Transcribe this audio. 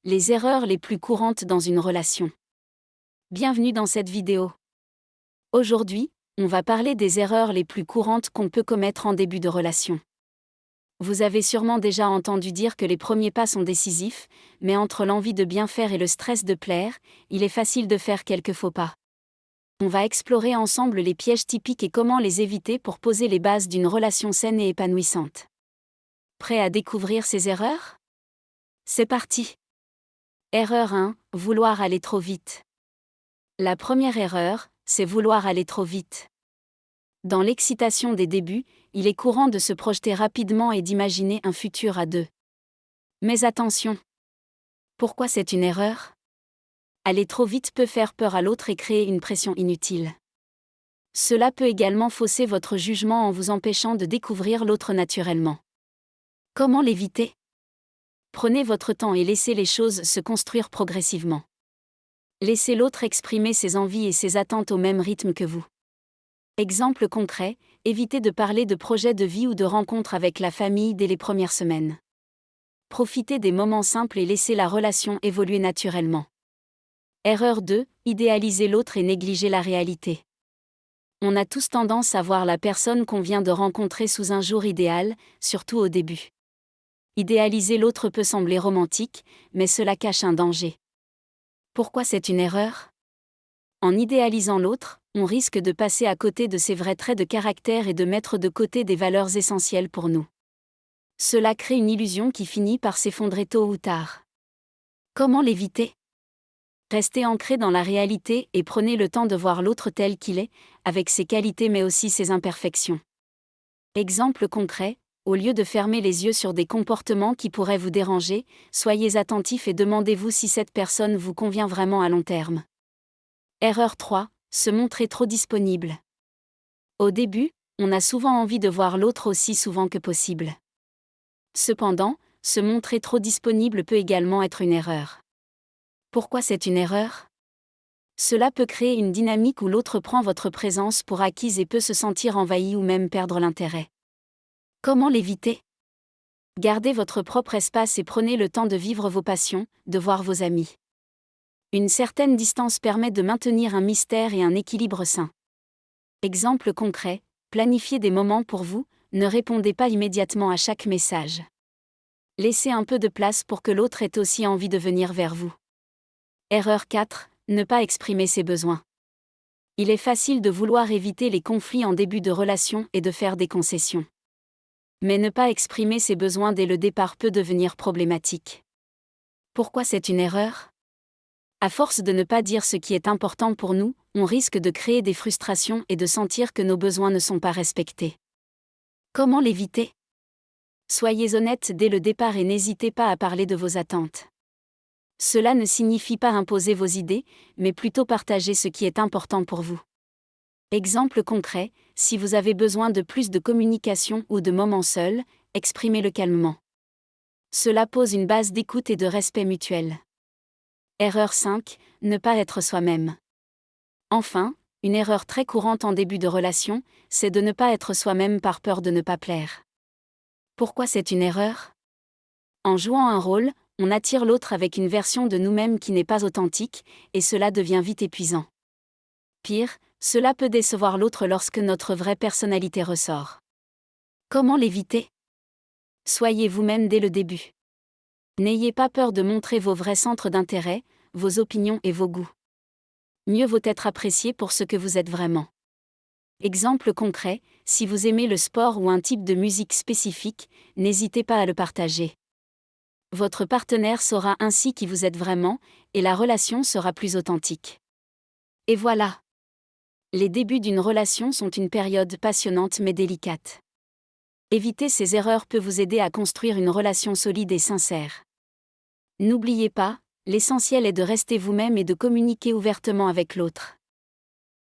Les erreurs les plus courantes dans une relation. Bienvenue dans cette vidéo. Aujourd'hui, on va parler des erreurs les plus courantes qu'on peut commettre en début de relation. Vous avez sûrement déjà entendu dire que les premiers pas sont décisifs, mais entre l'envie de bien faire et le stress de plaire, il est facile de faire quelques faux pas. On va explorer ensemble les pièges typiques et comment les éviter pour poser les bases d'une relation saine et épanouissante. Prêt à découvrir ces erreurs ? C'est parti! Erreur 1, vouloir aller trop vite. La première erreur, c'est vouloir aller trop vite. Dans l'excitation des débuts, il est courant de se projeter rapidement et d'imaginer un futur à deux. Mais attention! Pourquoi c'est une erreur ? Aller trop vite peut faire peur à l'autre et créer une pression inutile. Cela peut également fausser votre jugement en vous empêchant de découvrir l'autre naturellement. Comment l'éviter ? Prenez votre temps et laissez les choses se construire progressivement. Laissez l'autre exprimer ses envies et ses attentes au même rythme que vous. Exemple concret, évitez de parler de projets de vie ou de rencontres avec la famille dès les premières semaines. Profitez des moments simples et laissez la relation évoluer naturellement. Erreur 2, idéaliser l'autre et négliger la réalité. On a tous tendance à voir la personne qu'on vient de rencontrer sous un jour idéal, surtout au début. Idéaliser l'autre peut sembler romantique, mais cela cache un danger. Pourquoi c'est une erreur ? En idéalisant l'autre, on risque de passer à côté de ses vrais traits de caractère et de mettre de côté des valeurs essentielles pour nous. Cela crée une illusion qui finit par s'effondrer tôt ou tard. Comment l'éviter ? Restez ancré dans la réalité et prenez le temps de voir l'autre tel qu'il est, avec ses qualités mais aussi ses imperfections. Exemple concret, au lieu de fermer les yeux sur des comportements qui pourraient vous déranger, soyez attentif et demandez-vous si cette personne vous convient vraiment à long terme. Erreur 3, se montrer trop disponible. Au début, on a souvent envie de voir l'autre aussi souvent que possible. Cependant, se montrer trop disponible peut également être une erreur. Pourquoi c'est une erreur ? Cela peut créer une dynamique où l'autre prend votre présence pour acquise et peut se sentir envahi ou même perdre l'intérêt. Comment l'éviter ? Gardez votre propre espace et prenez le temps de vivre vos passions, de voir vos amis. Une certaine distance permet de maintenir un mystère et un équilibre sain. Exemple concret, planifiez des moments pour vous, ne répondez pas immédiatement à chaque message. Laissez un peu de place pour que l'autre ait aussi envie de venir vers vous. Erreur 4, ne pas exprimer ses besoins. Il est facile de vouloir éviter les conflits en début de relation et de faire des concessions. Mais ne pas exprimer ses besoins dès le départ peut devenir problématique. Pourquoi c'est une erreur ? À force de ne pas dire ce qui est important pour nous, on risque de créer des frustrations et de sentir que nos besoins ne sont pas respectés. Comment l'éviter ? Soyez honnête dès le départ et n'hésitez pas à parler de vos attentes. Cela ne signifie pas imposer vos idées, mais plutôt partager ce qui est important pour vous. Exemple concret, si vous avez besoin de plus de communication ou de moments seuls, exprimez-le calmement. Cela pose une base d'écoute et de respect mutuel. Erreur 5, ne pas être soi-même. Enfin, une erreur très courante en début de relation, c'est de ne pas être soi-même par peur de ne pas plaire. Pourquoi c'est une erreur ? En jouant un rôle, on attire l'autre avec une version de nous-mêmes qui n'est pas authentique, et cela devient vite épuisant. Pire, cela peut décevoir l'autre lorsque notre vraie personnalité ressort. Comment l'éviter ? Soyez vous-même dès le début. N'ayez pas peur de montrer vos vrais centres d'intérêt, vos opinions et vos goûts. Mieux vaut être apprécié pour ce que vous êtes vraiment. Exemple concret, si vous aimez le sport ou un type de musique spécifique, n'hésitez pas à le partager. Votre partenaire saura ainsi qui vous êtes vraiment, et la relation sera plus authentique. Et voilà. Les débuts d'une relation sont une période passionnante mais délicate. Éviter ces erreurs peut vous aider à construire une relation solide et sincère. N'oubliez pas, l'essentiel est de rester vous-même et de communiquer ouvertement avec l'autre.